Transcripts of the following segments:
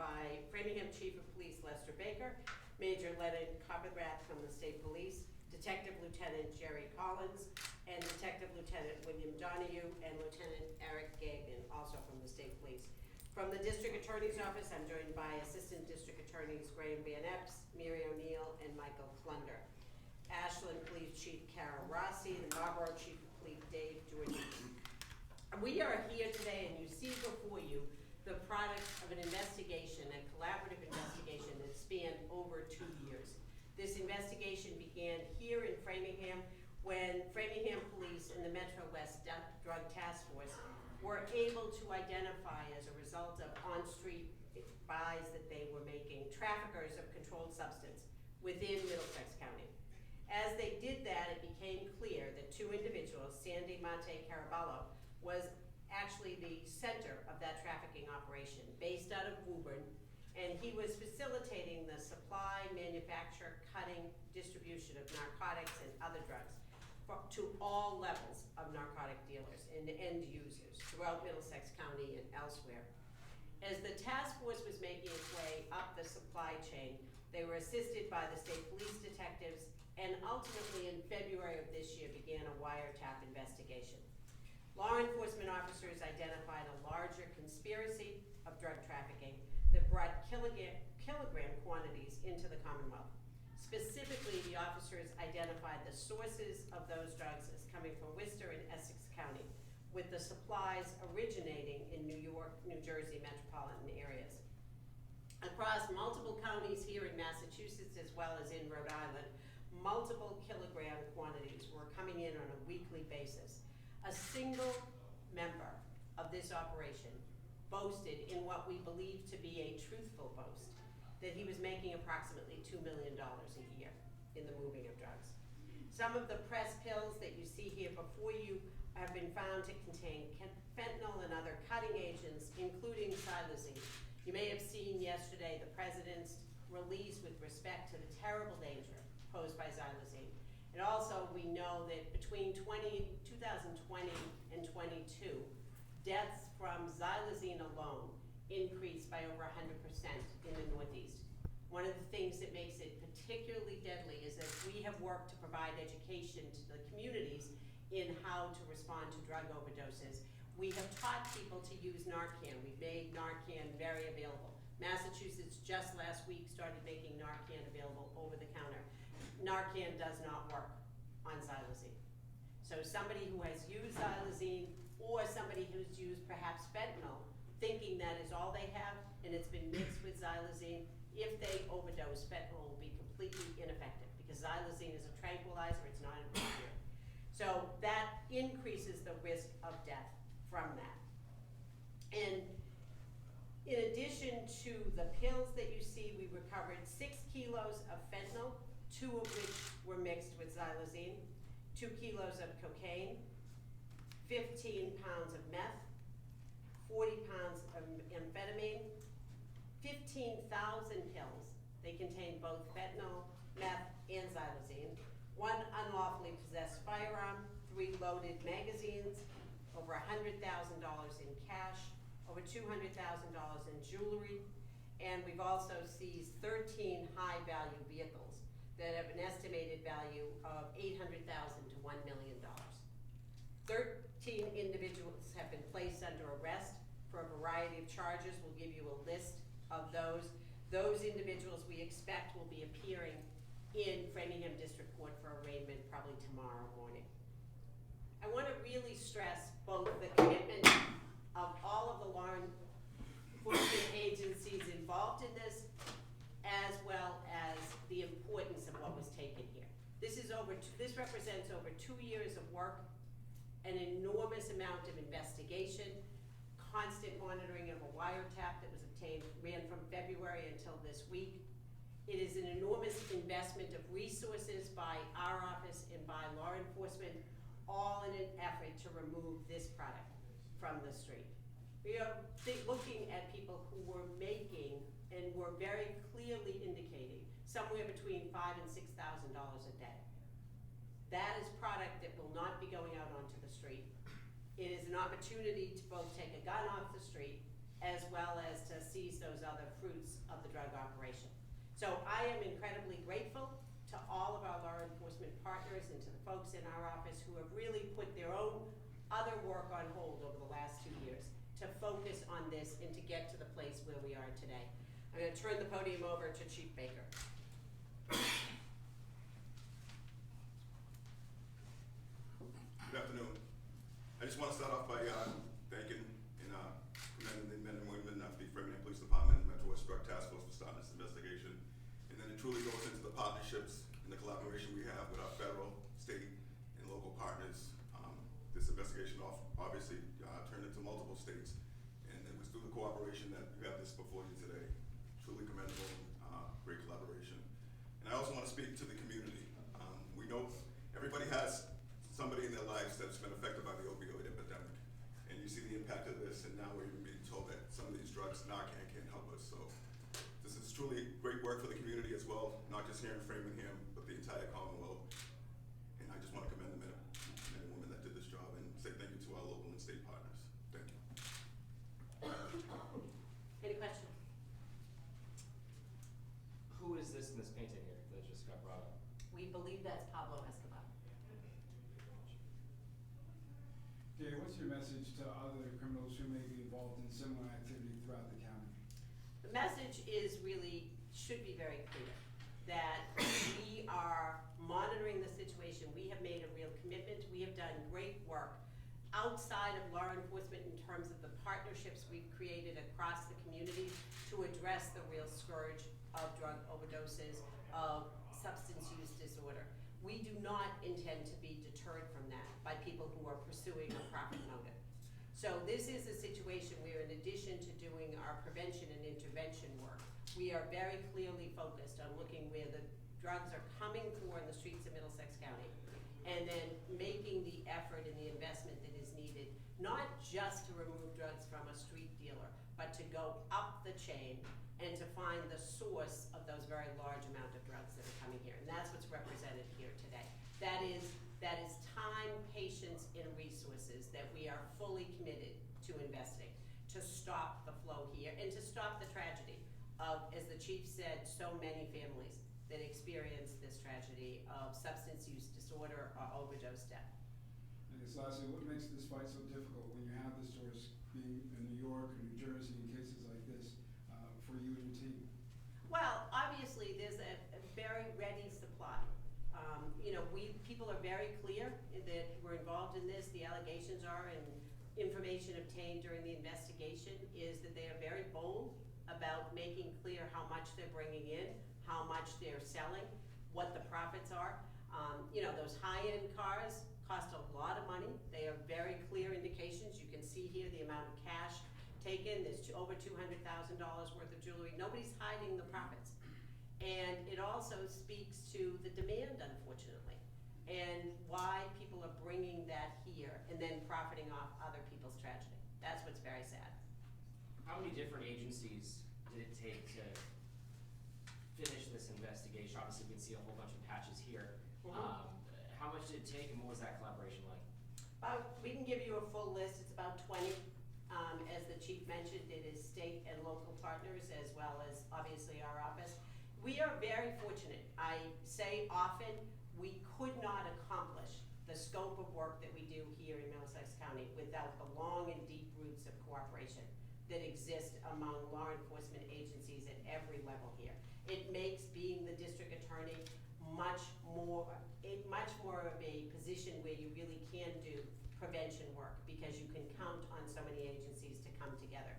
by Framingham Chief of Police Lester Baker, Major Leonard Copperrath from the State Police, Detective Lieutenant Jerry Collins, and Detective Lieutenant William Donahue, and Lieutenant Eric Gagnon, also from the State Police. From the District Attorney's Office, I'm joined by Assistant District Attorneys Graham Van Epps, Mary O'Neill, and Michael Klunder. Ashland Police Chief Kara Rossi, and Marlborough Chief of Police Dave Giorgini. We are here today, and you see before you the product of an investigation, a collaborative investigation that spanned over 2 years. This investigation began here in Framingham when Framingham Police and the Metro West Drug Task Force were able to identify, as a result of on-street buys that they were making, traffickers of controlled substance within Middlesex County. As they did that, it became clear that two individuals, Sandy Monte Caraballo, was actually the center of that trafficking operation, based out of Woburn, and he was facilitating the supply, manufacture, cutting, distribution of narcotics and other drugs to all levels of narcotic dealers and end users throughout Middlesex County and elsewhere. As the task force was making its way up the supply chain, they were assisted by the state police detectives, and ultimately in February of this year began a wiretap investigation. Law enforcement officers identified a larger conspiracy of drug trafficking that brought kilogram quantities into the Commonwealth. Specifically, the officers identified the sources of those drugs as coming from Worcester and Essex County, with the supplies originating in New York, New Jersey metropolitan areas. Across multiple counties here in Massachusetts, as well as in Rhode Island, multiple kilogram quantities were coming in on a weekly basis. A single member of this operation boasted, in what we believe to be a truthful boast, that he was making approximately $2 million a year in the moving of drugs. Some of the press pills that you see here before you have been found to contain fentanyl and other cutting agents, including Xylazine. You may have seen yesterday the President's release with respect to the terrible danger posed by Xylazine. And also, we know that between 2020 and 22, deaths from Xylazine alone increased by over 100% in the Northeast. One of the things that makes it particularly deadly is that we have worked to provide education to the communities in how to respond to drug overdoses. We have taught people to use Narcan. We've made Narcan very available. Massachusetts just last week started making Narcan available over the counter. Narcan does not work on Xylazine. So somebody who has used Xylazine, or somebody who's used perhaps fentanyl, thinking that is all they have, and it's been mixed with Xylazine, if they overdose, fentanyl will be completely ineffective, because Xylazine is a tranquilizer, it's not an opioid. So that increases the risk of death from that. And in addition to the pills that you see, we recovered 6 kilos of fentanyl, 2 of which were mixed with Xylazine, 2 kilos of cocaine, 15 pounds of meth, 40 pounds of amphetamine, 15,000 pills. They contain both fentanyl, meth, and Xylazine, 1 unlawfully possessed firearm, 3 loaded magazines, over $100,000 in cash, over $200,000 in jewelry, and we've also seized 13 high-value vehicles that have an estimated value of $800,000 to $1 million. 13 individuals have been placed under arrest for a variety of charges. We'll give you a list of those. Those individuals we expect will be appearing in Framingham District Court for arraignment probably tomorrow morning. I want to really stress both the commitment of all of the law enforcement agencies involved in this, as well as the importance of what was taken here. This represents over 2 years of work, an enormous amount of investigation, constant monitoring of a wiretap that was obtained, ran from February until this week. It is an enormous investment of resources by our office and by law enforcement, all in an effort to remove this product from the street. We are looking at people who were making and were very clearly indicating somewhere between $5,000 and $6,000 a day. That is product that will not be going out onto the street. It is an opportunity to both take a gun off the street as well as to seize those other fruits of the drug operation. So I am incredibly grateful to all of our law enforcement partners and to the folks in our office who have really put their own other work on hold over the last 2 years to focus on this and to get to the place where we are today. I'm going to turn the podium over to Chief Baker. Good afternoon. I just want to start off by thanking and commending the men and women of the Framingham Police Department and Metro West Drug Task Force for starting this investigation. And then it truly goes into the partnerships and the collaboration we have with our federal, state, and local partners. This investigation obviously turned into multiple states, and it was through the cooperation that you have this before you today. Truly commendable, great collaboration. And I also want to speak to the community. We know everybody has somebody in their lives that's been affected by the opioid epidemic. And you see the impact of this, and now we're even being told that some of these drugs, Narcan, can't help us. So this is truly great work for the community as well, not just here in Framingham, but the entire Commonwealth. And I just want to commend the men and women that did this job and say thank you to our local and state partners. Thank you. Any questions? Who is this in this painting here that just got brought up? We believe that's Pablo Escobar. Gary, what's your message to other criminals who may be involved in similar activity throughout the county? The message is really, should be very clear, that we are monitoring the situation. We have made a real commitment. We have done great work outside of law enforcement in terms of the partnerships we've created across the community to address the real scourge of drug overdoses, of substance use disorder. We do not intend to be deterred from that by people who are pursuing a profit motive. So this is a situation where in addition to doing our prevention and intervention work, we are very clearly focused on looking where the drugs are coming through on the streets of Middlesex County, and then making the effort and the investment that is needed, not just to remove drugs from a street dealer, but to go up the chain and to find the source of those very large amount of drugs that are coming here. And that's what's represented here today. That is time, patience, and resources that we are fully committed to investing to stop the flow here and to stop the tragedy of, as the chief said, so many families that experience this tragedy of substance use disorder or overdose death. I guess lastly, what makes this fight so difficult when you have the source being in New York or New Jersey in cases like this for you and your team? Well, obviously, there's a very ready supply. People are very clear that we're involved in this. The allegations are, and information obtained during the investigation is that they are very bold about making clear how much they're bringing in, how much they're selling, what the profits are. Those high-end cars cost a lot of money. They are very clear indications. You can see here the amount of cash taken. There's over $200,000 worth of jewelry. Nobody's hiding the profits. And it also speaks to the demand, unfortunately, and why people are bringing that here and then profiting off other people's tragedy. That's what's very sad. How many different agencies did it take to finish this investigation? Obviously, we can see a whole bunch of patches here. Mm-hmm. How much did it take, and what was that collaboration like? We can give you a full list. It's about 20. As the chief mentioned, it is state and local partners as well as obviously our office. We are very fortunate. I say often we could not accomplish the scope of work that we do here in Middlesex County without the long and deep roots of cooperation that exist among law enforcement agencies at every level here. It makes being the district attorney much more of a position where you really can do prevention work because you can count on so many agencies to come together.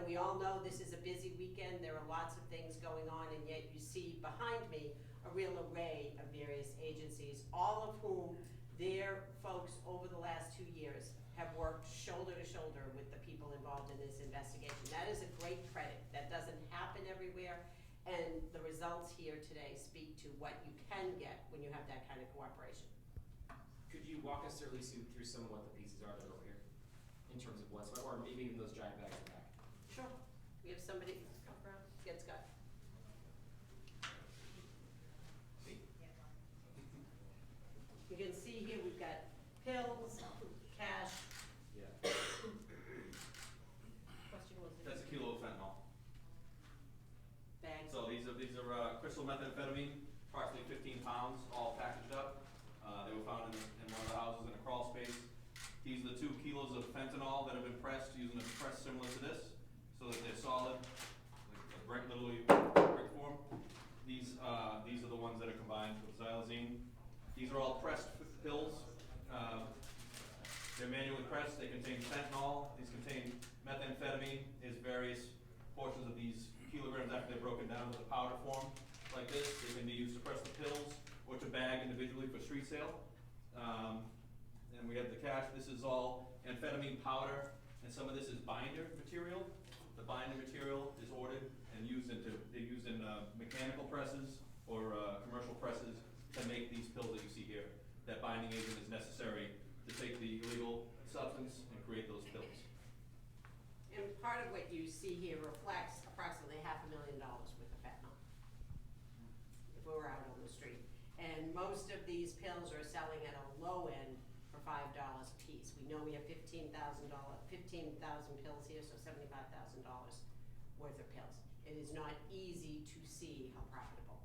We all know this is a busy weekend. There are lots of things going on, and yet you see behind me a real array of various agencies, all of whom their folks over the last 2 years have worked shoulder to shoulder with the people involved in this investigation. That is a great credit. That doesn't happen everywhere, and the results here today speak to what you can get when you have that kind of cooperation. Could you walk us through, at least through some of what the pieces are that are over here, in terms of what's, or maybe even those giant bags in the back? Sure. We have somebody, come around, get Scott. You can see here we've got pills, cash. Yeah. Question was. Does it crystal methamphetamine, approximately 15 pounds, all packaged up. They were found in one of the houses in a crawl space. These are the 2 kilos of fentanyl that have been pressed using a press similar to this, so that they're solid, like literally brick form. These are the ones that are combined with xylazine. These are all pressed pills. They're manually pressed. They contain fentanyl. These contain methamphetamine. There's various portions of these kilograms after they're broken down to the powder form, like this. They can be used to press the pills or to bag individually for street sale. And we have the cash. This is all amphetamine powder, and some of this is binder material. The binder material is ordered and they're used in mechanical presses or commercial presses to make these pills that you see here. That binding agent is necessary to take the illegal substance and create those pills. And part of what you see here reflects approximately $500,000 worth of fentanyl, if we were out on the street. And most of these pills are selling at a low end for $5 a piece. We know we have 15,000 pills here, so $75,000 worth of pills. It is not easy to see how profitable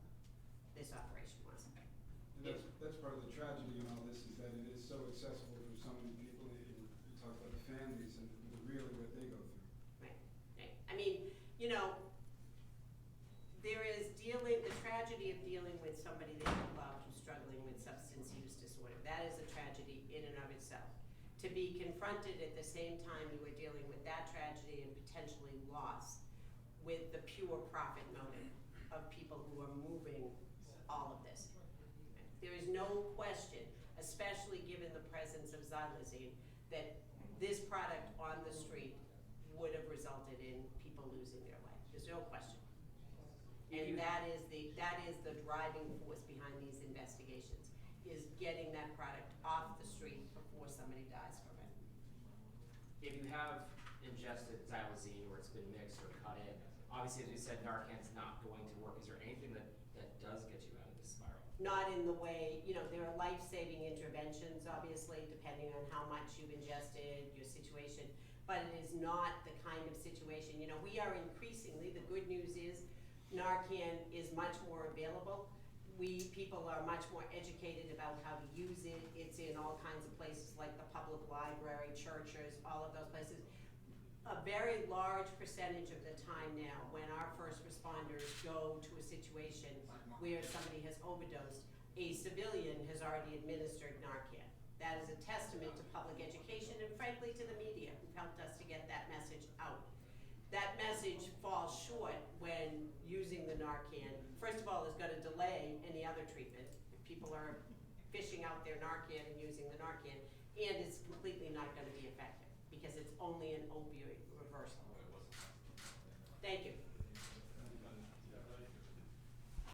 this operation was. And that's part of the tragedy in all this, is that it is so accessible for so many people. And you talk about the families and really what they go through. Right, right. I mean, you know, there is the tragedy of dealing with somebody that you love who's struggling with substance use disorder. That is a tragedy in and of itself. To be confronted at the same time you were dealing with that tragedy and potentially loss with the pure profit motive of people who are moving all of this. There is no question, especially given the presence of Xylazine, that this product on the street would have resulted in people losing their life. There's no question. And that is the driving force behind these investigations, is getting that product off the street before somebody dies from it. If you have ingested xylazine or it's been mixed or cut in, obviously, as you said, Narcan's not going to work. Is there anything that does get you out of this spiral? Not in the way, you know, there are life-saving interventions, obviously, depending on how much you've ingested, your situation, but it is not the kind of situation, you know, we are increasingly, the good news is, Narcan is much more available. People are much more educated about how to use it. It's in all kinds of places like the public library, churches, all of those places. A very large percentage of the time now, when our first responders go to a situation where somebody has overdosed, a civilian has already administered Narcan. That is a testament to public education and frankly to the media who helped us to get that message out. That message falls short when using the Narcan. First of all, it's going to delay any other treatment if people are fishing out their Narcan and using the Narcan, and it's completely not going to be effective because it's only an opioid reversal. Thank you.